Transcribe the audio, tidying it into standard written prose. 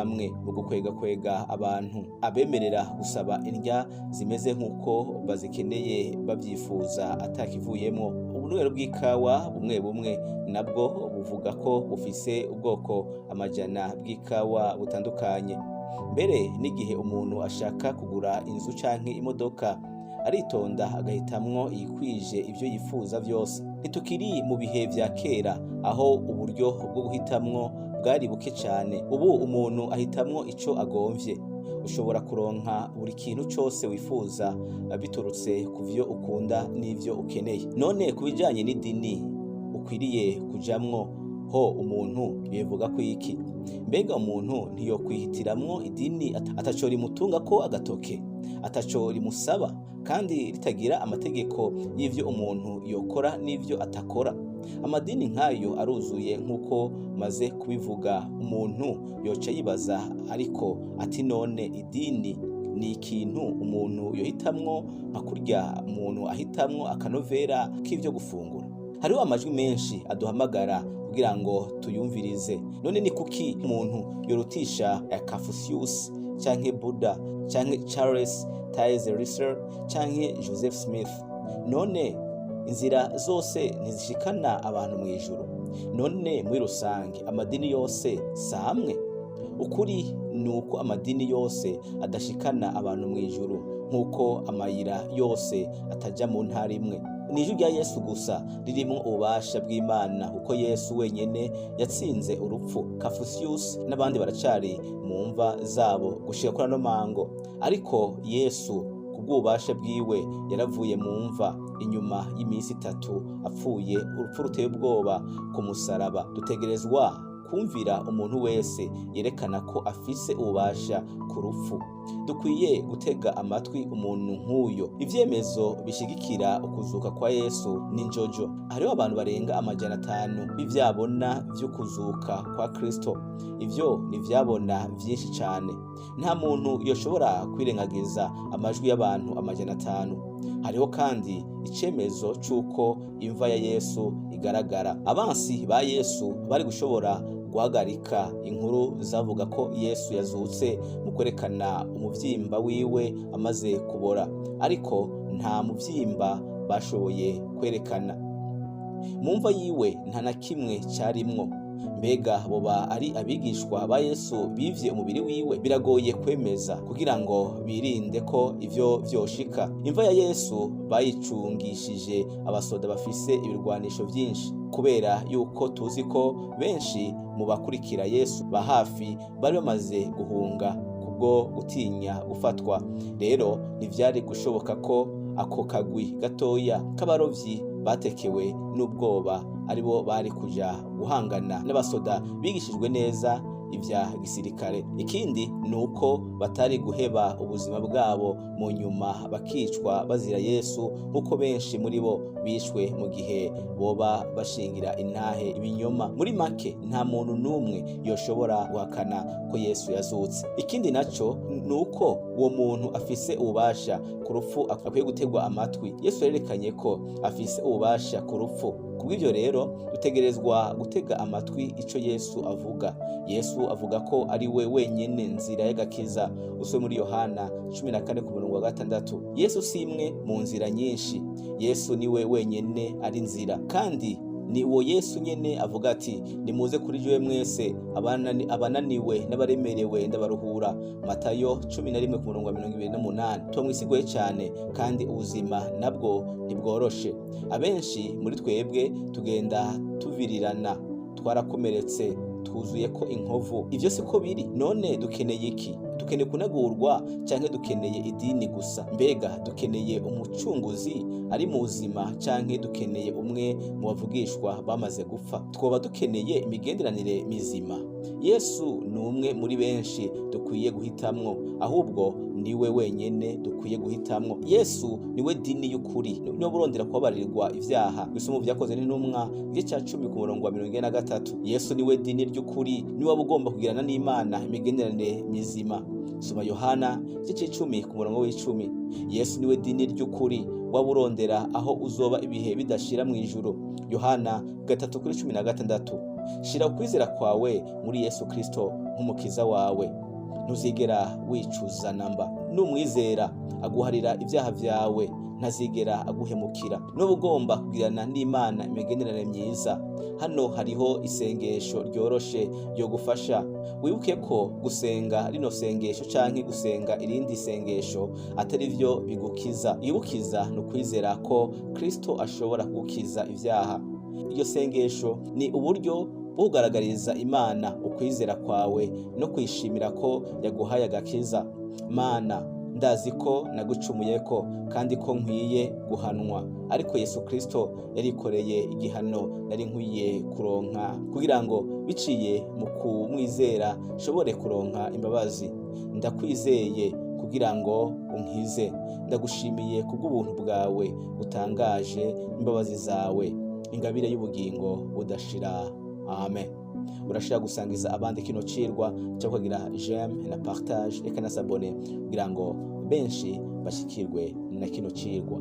intambwe mu gukwega abantu abemerera gusaba indya zimeze nk'uko bazikeneye babyifuza atakivuyemo. Ubunywero bw'ikawa bumwe nabwo buvuga ko bufise ubwoko amajana bw'ikawa butandukanye. Mbere n'igihe umuntu ashaka kugura inzu canke imodoka aritonda agahitamwo iyikwije ivyo yifuza vyose. Ntitukiri mu bihe vya kera aho uburyo bwo guhitamwo bwari buke cane. Ubu umuntu ahitamwo ico agomvye. Ushobora kuronka buri kintu cose wifuza biturutse kuvyo ukunda n'ivyo ukeneye. None kubijanye n'idini ukwiriye kujamwo ho umuntu bivuga ko iki? Mbega umuntu ntiyokwihitiramwo idini ataco rimutunga ko agatoke, ataco rimusaba kandi ritagira amategeko y'ivyo umuntu yokora n'ivyo atakora? Amadini nk'ayo aruzuye nk'uko maze kubivuga. Umuntu yoca yibaza ariko ati none idini ni ikintu umuntu yohitamwo nka kurya umuntu ahitamwo akanovera k'ivyo gufungura? Hariho amajwi menshi aduhamagara kugira ngo tuyumvirize. None ni kuki umuntu yorutisha Confucius canke Buddha canke Charles Taze canke Joseph Smith? None inzira zose ntizishikana abantu mu ijuru? None muri rusange amadini yose samwe? Ukuri nuko amadini yose adashikana abantu mu ijuru nkuko amayira yose ataja mu ntara imwe. N'ijuru rya Yesu gusa ririmo ububasha bw'Imana kuko Yesu wenyene yatsinze urupfu. Confucius n'abandi baracari mu mva zabo gushika kuri ano mango, ariko Yesu kubw'ububasha bwiwe yaravuye mu mva inyuma y'imisi 3 apfuye urupfu ruteye ubwoba ku musaraba. Dutegerezwa kumvira umuntu wese yerekana ko afise ububasha ku rupfu. Dukwiye gutega amatwi umuntu nk'uyo. Ivyemezo bishigikira ukuzuka kwa Yesu ni njojo. Hariho abantu barenga amajana 5 b'ivyabona vy'ukuzuka kwa Kristo. Ivyo ni vyabona vyinshi cane. Nta muntu yoshobora kwirengagiza amajwi y'abantu amajana 5. Hariho kandi icemezo c'uko imva ya Yesu igaragara. Abansi ba Yesu bari gushobora guhagarika inkuru zavuga ko Yesu yazutse mu kwerekana umuvyimba wiwe amaze kubora, ariko nta muvyimba bashoboye kwerekana. Mu mva yiwe nta na kimwe carimwo. Mbega boba ari abigishwa ba Yesu bivye umubiri wiwe? Biragoye kwemeza kugira ngo birinde ko ivyo vyoshika. Imva ya Yesu bayicungishije abasoda bafise ibirwanisho vyinshi, kubera yuko tuzi ko benshi mu bakurikira Yesu ba hafi bari bamaze guhunga kubwo gutinya gufatwa. Rero ntivyari gushoboka ko ako kagwi gatoya k'abarovyi batekewe n'ubwoba aribo bari kuja guhangana n'abasoda bigishijwe neza ivya gisirikare. Ikindi nuko batari guheba ubuzima bwabo mu nyuma bakicwa bazira Yesu nkuko benshi muri bo bishwe mu gihe boba bashingira intahe ibinyoma. Muri make nta muntu numwe yoshobora guhakana ko Yesu yazutse. Ikindi naco nuko uwo muntu afise ububasha ku rupfu akwiye gutegwa amatwi. Yesu yerekanye ko afise ububasha ku rupfu. Kubw'ivyo rero dutegerezwa gutega amatwi ico Yesu avuga. Yesu avuga ko ari we wenyene nzira y'agakiza. Usome muri Yohana 14:6. Yesu simwe mu nzira nyinshi. Yesu niwe wenyene ari nzira, kandi ni uwo Yesu nyene avuga ati nimuze kuri jewe mwese abananiwe n'abaremerewe ndabaruhura. Matayo 11:28. Tumwisigoye cyane kandi ubuzima nabwo ntibworoshe. Abenshi muri twebwe tugenda tuvirirana, twarakomeretse, twuzuye ko inkovu. Ivyo siko biri. None dukeneye iki? Dukeneye kunagurwa canke dukeneye idini gusa? Mbega dukeneye umucunguzi ari mu buzima canke dukeneye umwe mu bavugishwa bamaze gupfa? Twoba dukeneye imigenderanire mizima? Yesu ni umwe muri benshi dukwiye guhitamwo, ahubwo niwe wenyene dukwiye guhitamwo. Yesu niwe dini y'ukuri. Niwe burondera kubabarirwa ivyaha. Bisoma vyakoze n'intumwa igice ca 10:43. Yesu niwe dini ry'ukuri. Niwe ugomba kugirana n'Imana imigenderanire mizima. Soma Yohana igice 10:10. Yesu niwe dini ry'ukuri. Waburondera aho uzoba ibihe bidashira mu ijuru. Yohana 3:16. shira ukwizera kwawe muri Yesu Kristo nk'umukiza wawe, ntuzigera wicuza namba. Numwizera aguharira ibyaha vyawe, ntazigera aguhemukira. Nuba ugomba kugirana n'Imana imigenderanire myiza, hano hariho isengesho ryoroshe ryo gufasha. Wibuke ko gusenga rino sengesho canke gusenga irindi sengesho atari vyo bigukiza. Igukiza no kwizera ko Kristo ashobora kugukiza ivyaha. Iryo sengesho ni uburyo bwo kugaragariza Imana ukwizera kwawe no kwishimira ko yaguhaye agakiza. Mana, ndazi ko nagucumuyeko kandi ko nkwiye guhanwa, ariko Yesu Kristo yarikoreye igihano nari nkwiye kuronka kugira ngo biciye mu kumwizera nshobore kuronka imbabazi. Ndakwizeye kugira ngo unkize. Ndagushimiye kubw'ubuntu bwawe butangaje, imbabazi zawe, ingabire y'ubugingo budashira. Amen. Urashaka gusangiza abandi kino cirwa cyo kugira j'aime na partage eka na s'abonner kugira ngo benshi bashikirwe na kino cirwa.